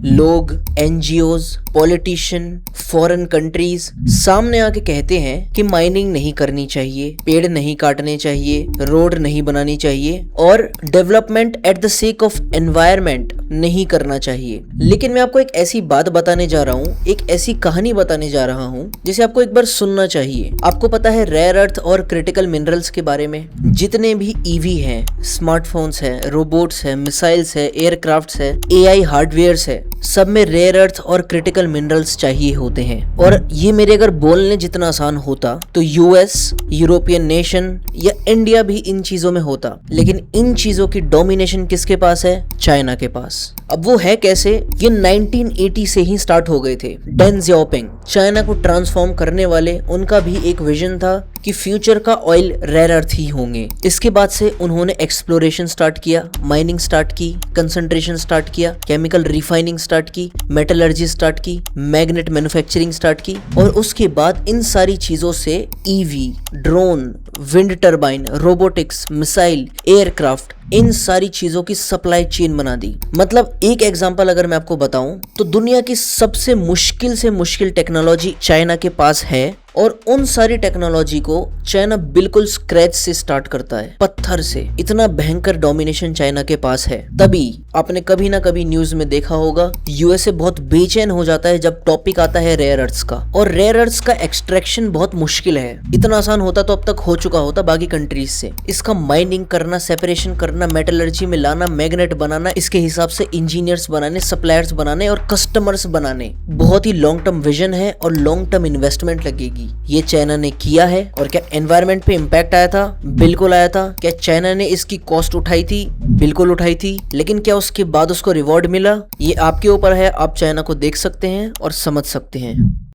लोग, NGOs, politician, foreign countries सामने आके कहते हैं कि माइनिंग नहीं करनी चाहिए, पेड़ नहीं काटने चाहिए, रोड नहीं बनानी चाहिए और development at the sake of environment नहीं करना चाहिए। लेकिन मैं आपको एक ऐसी बात बताने जा रहा हूँ, एक ऐसी कहानी बताने जा रहा हूँ जिसे आपको एक बार सुनना चाहिए। आपको पता है रेयर अर्थ और क्रिटिकल मिनरल्स के बारे में? जितने भी ईवी हैं, स्मार्टफोन्स हैं, रोबोट्स हैं, मिसाइल्स है, एयरक्राफ्ट्स है, एआई हार्डवेयर्स है, सब में रेयर अर्थ और क्रिटिकल मिनरल्स चाहिए होते हैं। और ये मेरे अगर बोलने जितना आसान होता तो यूएस, यूरोपियन नेशन या इंडिया भी इन चीजों में होता, लेकिन इन चीजों की डोमिनेशन किसके पास है? चाइना के पास। अब वो है कैसे? ये 1980 से ही स्टार्ट हो गए थे। डेन ज़ियाओपिंग, चाइना को ट्रांसफॉर्म करने वाले, उनका भी एक विजन था कि फ्यूचर का ऑयल रेयर अर्थ ही होंगे। इसके बाद से उन्होंने एक्सप्लोरेशन स्टार्ट किया, माइनिंग स्टार्ट की, कंसंट्रेशन स्टार्ट किया, केमिकल रिफाइनिंग स्टार्ट की, मेटलर्जी स्टार्ट की, मैग्नेट मैन्युफैक्चरिंग स्टार्ट की और उसके बाद इन सारी चीजों से EV, drone, wind turbine, robotics, missile, aircraft, इन सारी चीजों की सप्लाई चेन बना दी। मतलब एक एग्जांपल अगर मैं आपको बताऊं तो दुनिया की सबसे मुश्किल से मुश्किल टेक्नोलॉजी चाइना के पास है और उन सारी टेक्नोलॉजी को चाइना बिल्कुल स्क्रैच से स्टार्ट करता है, पत्थर से। इतना भयंकर डोमिनेशन चाइना के पास है। तभी आपने कभी ना कभी न्यूज में देखा होगा यूएसए बहुत बेचैन हो जाता है जब टॉपिक आता है रेयर अर्थ्स का। और रेयर अर्थ्स का एक्सट्रैक्शन बहुत मुश्किल है। इतना आसान होता तो अब तक हो चुका होता बाकी कंट्रीज से। इसका माइनिंग करना, सेपरेशन करना, मेटलर्जी में लाना, मैग्नेट बनाना, इसके हिसाब से इंजीनियर्स बनाने, सप्लायर्स बनाने और कस्टमर्स बनाने, बहुत ही लॉन्ग टर्म विजन है और लॉन्ग टर्म इन्वेस्टमेंट लगेगी। ये चाइना ने किया है। और क्या एनवायरनमेंट पे इम्पैक्ट आया था? बिल्कुल आया था। क्या चाइना ने इसकी कॉस्ट उठाई थी? बिल्कुल उठाई थी। लेकिन क्या उसके बाद उसको रिवॉर्ड मिला? ये आपके ऊपर है। आप चाइना को देख सकते हैं और समझ सकते हैं।